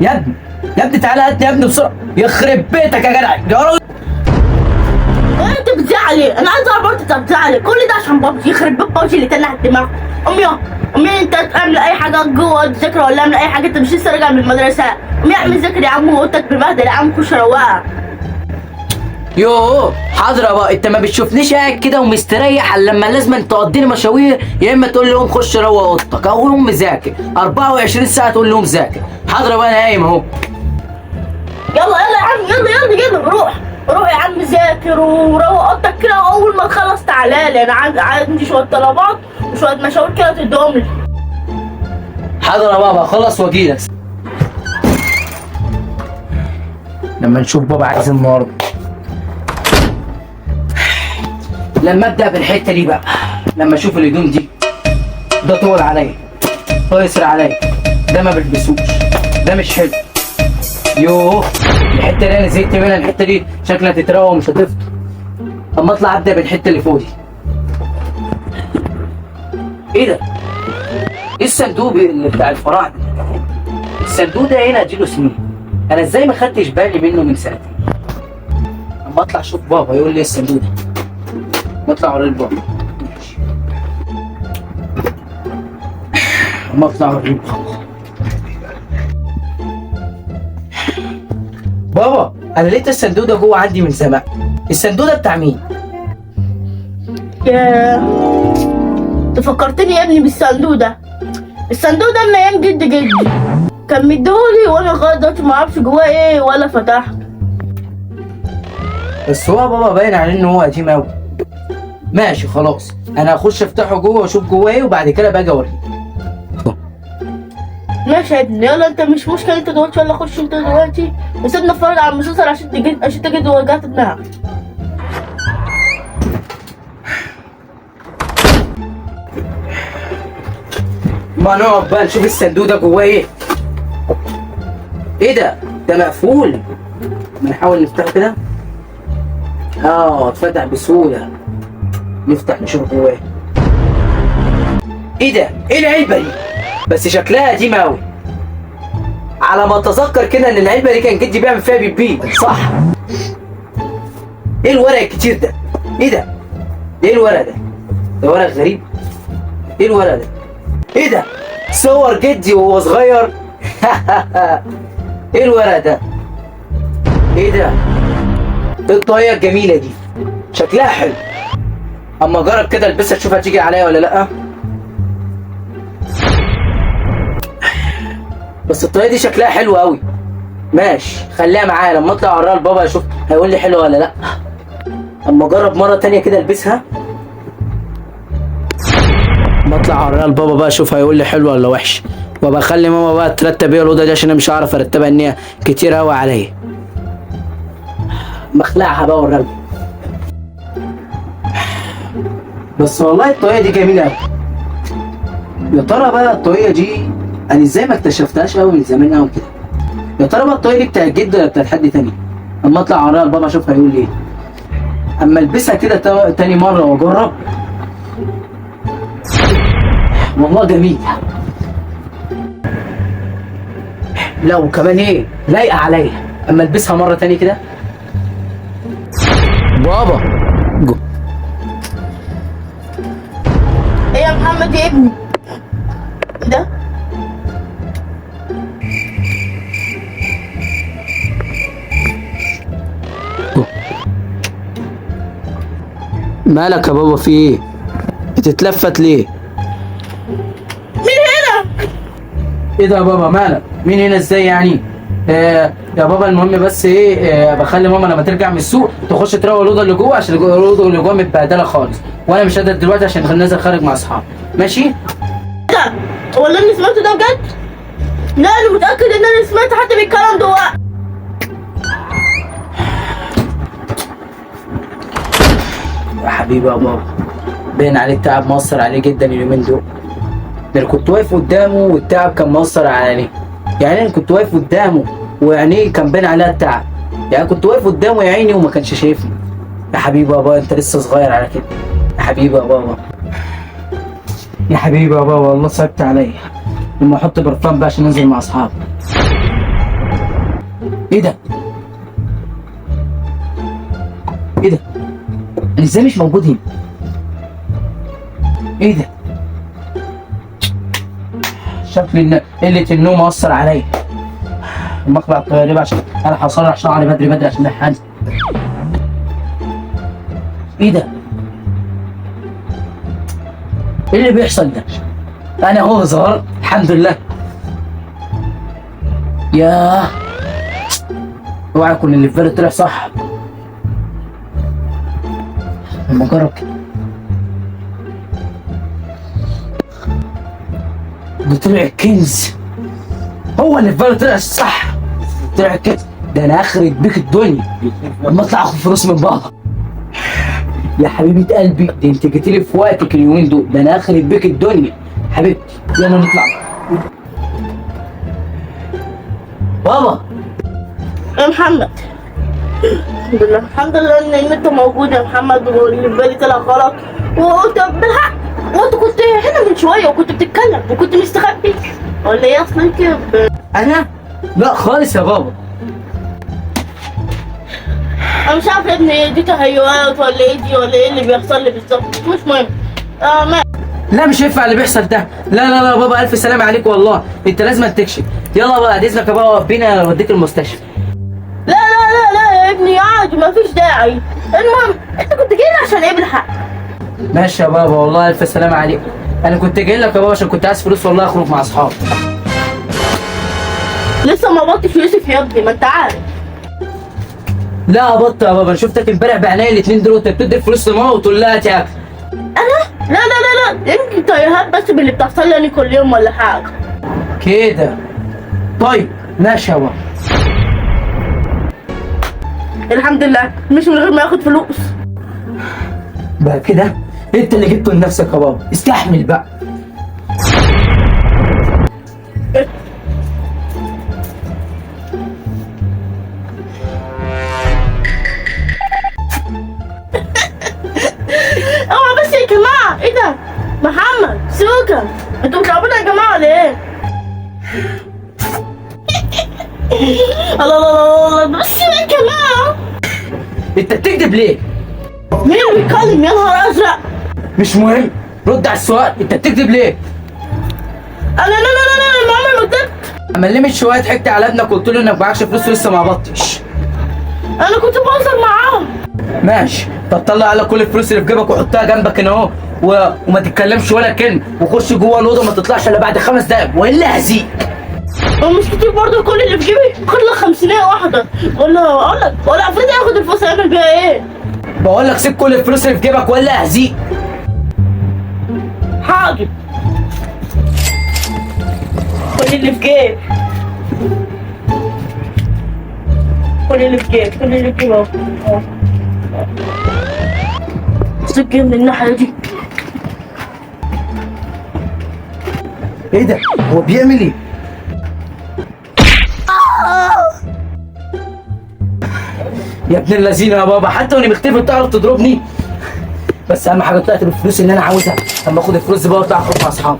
يا ابني يا ابني تعالى هاتني يا ابني بسرعه، يخرب بيتك يا جدع يا راجل. انت بتزعلي، انا عايز اعرف برضه انت بتزعلي كل ده عشان بابجي، يخرب بيت بابجي اللي تنح الدماغ. امي انت تعمل اي حاجه جوه تذاكر ولا اعمل اي حاجه، انت مش لسه راجع من المدرسه. امي اعمل ذاكر يا عم، واوضتك مبهدله يا عم، خش روقها. يوه حاضر يا بابا، انت ما بتشوفنيش قاعد كده ومستريح الا لما لازم تقضيني مشاوير، يا اما تقول لهم خش روق اوضتك او قوم ذاكر 24 ساعه تقول لهم ذاكر. حاضر يا بابا انا قايم اهو. يلا يا عم، يلا روح يا عم ذاكر وروق اوضتك كده، واول ما تخلص تعالى لي، انا عندي شويه طلبات وشويه مشاوير كده تديهم لي. حاضر يا بابا اخلص واجيلك. لما نشوف بابا عايز النهارده، لما ابدا بالحته دي بقى، لما اشوف الهدوم دي، ده طول عليا، ده يسرع عليا، ده ما بلبسوش، ده مش حلو. يوه الحته دي انا زهقت منها، الحته دي شكلها تتروق ومش هتفضل. اما اطلع ابدا بالحته اللي فوق دي. ايه ده؟ ايه الصندوق اللي بتاع الفراعنه ده؟ الصندوق ده هنا اديله سنين، انا ازاي ما خدتش بالي منه من سنتين؟ اما اطلع اشوف بابا يقول لي ايه الصندوق ده، واطلع اوري بابا. اما اطلع اوري بابا. بابا انا لقيت الصندوق ده جوه عندي من زمان، الصندوق ده بتاع مين؟ ياه، انت فكرتني يا ابني بالصندوق ده. الصندوق ده من ايام جدي، كان مديهولي وانا لغايه دلوقتي ما اعرفش جواه ايه ولا فتحته. بس هو بابا باين عليه ان هو قديم قوي. ماشي خلاص، انا هخش افتحه جوه واشوف جواه ايه، وبعد كده باجي اوريك. ماشي يا ابني، يلا انت مش مشكلة انت دلوقتي، يلا خش انت دلوقتي وسيبنا نتفرج على المسلسل عشان تجد وجعت دماغك. ما نقعد بقى نشوف الصندوق ده جواه ايه. ايه ده؟ ده مقفول. ما نحاول نفتحه كده. اتفتح بسهولة. نفتح نشوف جواه ايه. ايه ده؟ ايه العلبة دي؟ بس شكلها قديم اوي. على ما اتذكر كده ان العلبة دي كان جدي بيعمل فيها بيبي، صح؟ ايه الورق الكتير ده؟ ايه ده؟ ايه الورق ده؟ ده ورق غريب. ايه الورق ده؟ ايه ده؟ صور جدي وهو صغير. ايه الورق ده؟ ايه ده؟ ايه الطاقية الجميلة دي؟ شكلها حلو. اما اجرب كده البسها اشوف هتيجي عليا ولا لا. بس الطاقية دي شكلها حلو قوي. ماشي خليها معايا، لما اطلع اوريها لبابا اشوف هيقول لي حلوه ولا لا. اما اجرب مرة تانية كده البسها. بطلع اوريها لبابا بقى اشوف هيقول لي حلوه ولا وحش، وبخلي ماما بقى ترتب بيها الاوضه دي عشان انا مش هعرف ارتبها ان هي كتير قوي عليا. بخلعها بقى اوريها. بس والله الطاقية دي جميله قوي. يا ترى بقى الطاقية دي انا ازاي ما اكتشفتهاش قوي من زمان قوي كده؟ يا ترى بقى الطاقية دي بتاعت جدي ولا بتاعت حد تاني؟ اما اطلع اوريها لبابا اشوف هيقول لي ايه. اما البسها كده تاني مره واجرب. والله جميل. لا وكمان ايه، لايقه عليا. اما البسها مره تاني كده. بابا ايه يا محمد يا ابني؟ ده مالك يا بابا في ايه؟ بتتلفت ليه؟ مين هنا؟ ايه ده يا بابا مالك؟ مين هنا ازاي يعني؟ يا بابا المهم بس ايه، بخلي ماما لما ترجع من السوق تخش تروق الاوضه اللي جوه، عشان الاوضه اللي جوه متبهدله خالص، وانا مش قادر دلوقتي عشان نازل خارج مع اصحابي. ماشي؟ ده هو اللي انا سمعته ده بجد؟ لا انا متأكد ان انا سمعت حد بيتكلم دلوقتي. يا حبيبي يا بابا باين عليه التعب مؤثر عليه جدا اليومين دول. ده انا كنت واقف قدامه والتعب كان مؤثر على عينيه. يعني انا كنت واقف قدامه وعينيه كان باين عليها التعب. يعني كنت واقف قدامه يا عيني وما كانش شايفني. يا حبيبي يا بابا انت لسه صغير على كده. يا حبيبي يا بابا. يا حبيبي يا بابا والله صعبت عليا. لما احط برفان بقى عشان انزل مع اصحابي. ايه ده؟ ايه ده؟ انا ازاي مش موجود هنا؟ ايه ده؟ شكل ان قلة النوم اثر عليا. المقلع الطياري عشان انا هصرح شعري بدري بدري عشان الحاج. ايه ده؟ ايه اللي بيحصل ده؟ انا هو ظهرت الحمد لله. ياه، اوعى يكون اللي في بالي طلع صح. لما اجرب كده. ده طلع الكنز. هو اللي في بالي طلع صح. طلع الكنز. ده انا اخرب بيك الدنيا لما اطلع اخد فلوس من بابا. يا حبيبة قلبي، ده انت جيتيلي في وقتك اليومين دول. ده انا اخرب بيك الدنيا حبيبتي. يلا نطلع. بابا يا محمد، الحمد لله الحمد لله ان انت موجود يا محمد، واللي في بالي طلع غلط. وانت بالحق، وانت كنت هنا من شويه وكنت بتتكلم وكنت مستخبي ولا ايه اصلا كده؟ انا لا خالص يا بابا. انا مش عارف يا ابني، دي تهيؤات ولا ايه دي، ولا ايه اللي بيحصل لي بالظبط؟ مش مهم. ما لا مش هينفع اللي بيحصل ده. لا لا لا بابا، الف سلامة عليك والله. انت لازم تكشف. يلا بقى، بعد اذنك يا بابا، بينا اوديك المستشفى. لا لا لا لا يا ابني، عادي مفيش داعي. المهم انت كنت جاي لي عشان ايه بالحق؟ ماشي يا بابا، والله الف سلامة عليك. انا كنت جاي لك يا بابا عشان كنت عايز فلوس والله، اخرج مع اصحابي. لسه ما قبضتش يوسف يا ابني، ما انت عارف. لا قبضت يا بابا، انا شفتك امبارح بعينيا الاتنين دول وانت بتدي الفلوس لماما وتقول لها تاكل. انا لا لا لا لا، يمكن تيهات بس باللي بتحصل لي كل يوم ولا حاجه كده. طيب ماشي يا بابا. الحمد لله، مش من غير ما ياخد فلوس. بقى كده انت اللي جبته لنفسك يا بابا، استحمل بقى. اوعى بس يا جماعه، ايه ده؟ محمد سوكا، انتوا بتلعبونا يا جماعه ولا ايه؟ الله الله الله الله، بس يا جماعه. انت بتكذب ليه؟ مين اللي بيتكلم يا نهار ازرق؟ مش مهم، رد على السؤال. انت بتكذب ليه؟ انا لا لا لا لا، ما عمري ما كدبت. اما لمت شويه ضحكت على ابنك وقلت له انك معكش فلوس ولسه ما قبضتش. انا كنت بهزر معاهم. ماشي، طب طلع على كل الفلوس اللي في جيبك وحطها جنبك هنا اهو، وما تتكلمش ولا كلمه، وخش جوه الاوضه وما تطلعش الا بعد 5 دقايق والا هزيك. ومش كتير برضه كل اللي في جيبي، خد لك 500 واحده. ولا افرض ياخد الفلوس هيعمل بيها ايه؟ بقول لك سيب كل الفلوس اللي في جيبك ولا هزيك. حاضر. كل اللي في جيبي، كل اللي في جيبي، كل اللي في جيبي اهو. سجل من الناحيه دي. ايه ده؟ هو بيعمل ايه؟ يا ابن اللذينه يا بابا، حتى وانا مختفي بتعرف تضربني. بس اهم حاجه طلعت بالفلوس اللي انا عاوزها. اما اخد الفلوس دي بقى واطلع اخرج مع اصحابي.